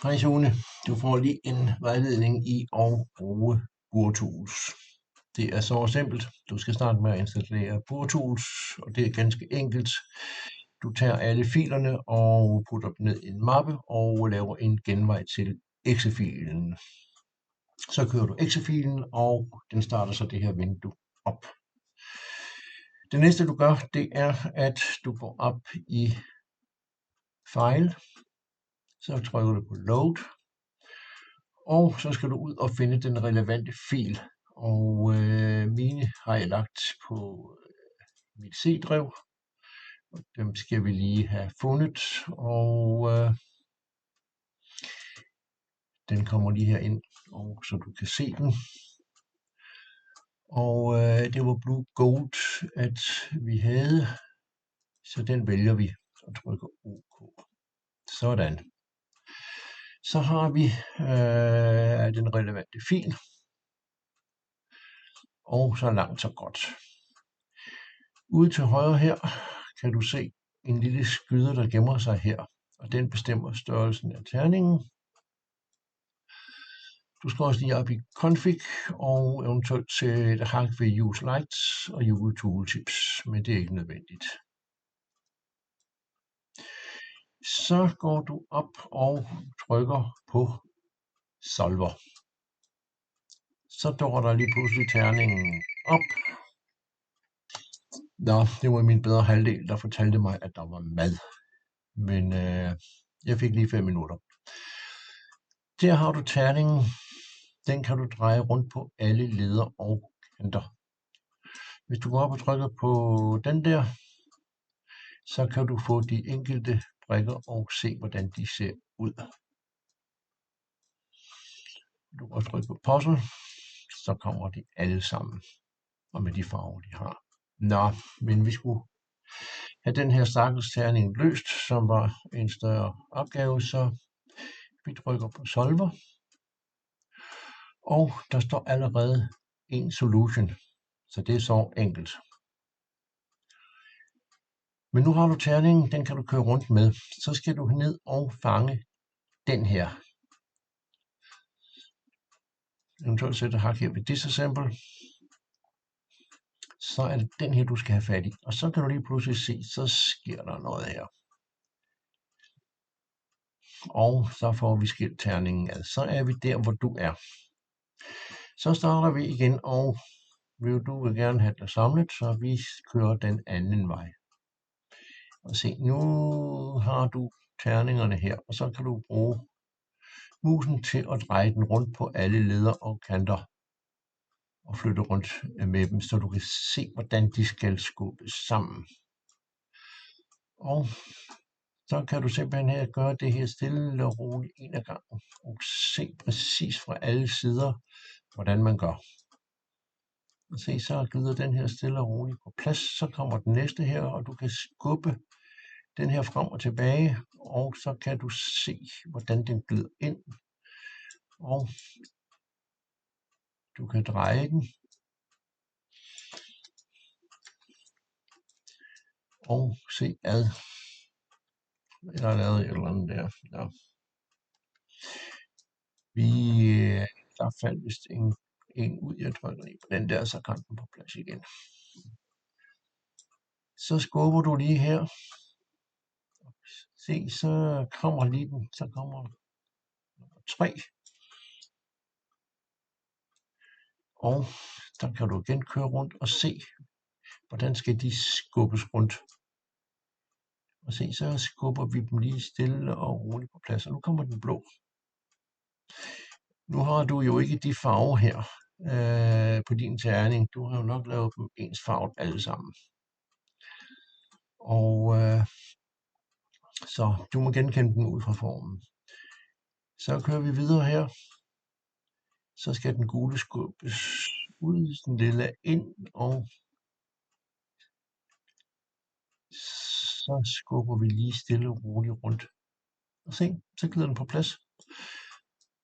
Hej Sune, du får lige en vejledning i at bruge BurTools. Det er så simpelt. Du skal starte med at installere BurTools, og det er ganske enkelt. Du tager alle filerne og putter dem ned i en mappe og laver en genvej til exe-filen. Så kører du exe-filen, og den starter så det her vindue op. Det næste du gør, det er, at du går op i File, så trykker du på Load, og så skal du ud og finde den relevante fil. Og mine har jeg lagt på mit C-drev. Dem skal vi lige have fundet, og den kommer lige her ind, og så du kan se den. Og det var Blue Gold, at vi havde, så den vælger vi og trykker OK. Sådan. Så har vi den relevante fil, og så langt så godt. Ude til højre her kan du se en lille skyder, der gemmer sig her, og den bestemmer størrelsen af terningen. Du skal også lige op i config og eventuelt sætte hak ved use lights og use tooltips, men det er ikke nødvendigt. Så går du op og trykker på solver. Så dukker der lige pludselig terningen op. Nå, det var min bedre halvdel, der fortalte mig, at der var mad. Men jeg fik lige 5 minutter. Der har du terningen. Den kan du dreje rundt på alle ledder og kanter. Hvis du går op og trykker på den der, så kan du få de enkelte brikker og se, hvordan de ser ud. Du kan også trykke på puzzle, så kommer de alle sammen, og med de farver, de har. Nå, men vi skulle have den her stakkels terning løst, som var en større opgave, så vi trykker på solver, og der står allerede en solution, så det er så enkelt. Men nu har du terningen, den kan du køre rundt med. Så skal du ned og fange den her. Eventuelt sætte hak her ved disassemble. Så er det den her, du skal have fat i. Og så kan du lige pludselig se, så sker der noget her. Og så får vi skilt terningen ad. Så er vi der, hvor du er. Så starter vi igen, og du vil gerne have det samlet, så vi kører den anden vej. Og se, nu har du terningerne her, og så kan du bruge musen til at dreje den rundt på alle ledder og kanter og flytte rundt med dem, så du kan se, hvordan de skal skubbes sammen. Og så kan du simpelthen her gøre det her stille og roligt en ad gangen, og se præcis fra alle sider, hvordan man gør. Og se, så glider den her stille og roligt på plads, så kommer den næste her, og du kan skubbe den her frem og tilbage, og så kan du se, hvordan den glider ind, og du kan dreje den, og se ad. Jeg har lavet et eller andet der. Ja. Der faldt vist en ud, jeg trykker lige på den der, så kan den på plads igen. Så skubber du lige her. Se, så kommer lige den, så kommer nummer 3. Og der kan du igen køre rundt og se, hvordan skal de skubbes rundt. Og se, så skubber vi dem lige stille og roligt på plads, og nu kommer den blå. Nu har du jo ikke de farver her på din terning. Du har jo nok lavet dem ensfarvet alle sammen. Og så du må genkende den ud fra formen. Så kører vi videre her. Så skal den gule skubbes ud, den lille ind, og så skubber vi lige stille og roligt rundt. Og se, så glider den på plads.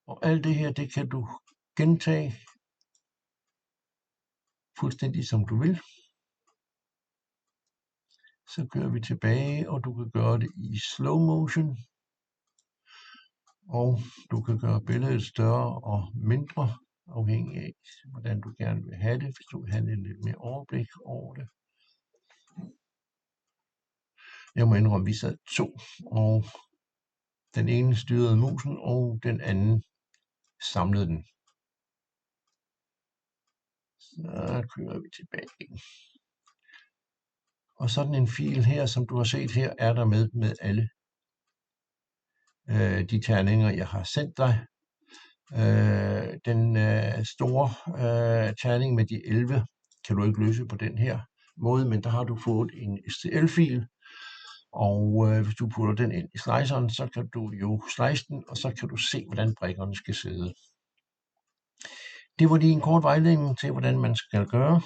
Og alt det her, det kan du gentage fuldstændig som du vil. Så kører vi tilbage, og du kan gøre det i slow motion. Og du kan gøre billedet større og mindre, afhængig af, hvordan du gerne vil have det, hvis du vil have lidt mere overblik over det. Jeg må indrømme, at vi sad 2, og den ene styrede musen, og den anden samlede den. Så kører vi tilbage igen. Og sådan en fil her, som du har set her, er der med alle de terninger, jeg har sendt dig. Den store terning med de 11 kan du ikke løse på den her måde, men der har du fået en STL-fil, og hvis du putter den ind i sliceren, så kan du jo slice den, og så kan du se, hvordan brikkerne skal sidde. Det var lige en kort vejledning til, hvordan man skal gøre.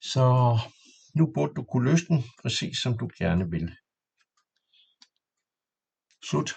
Så nu burde du kunne løse den, præcis som du gerne vil. Slut.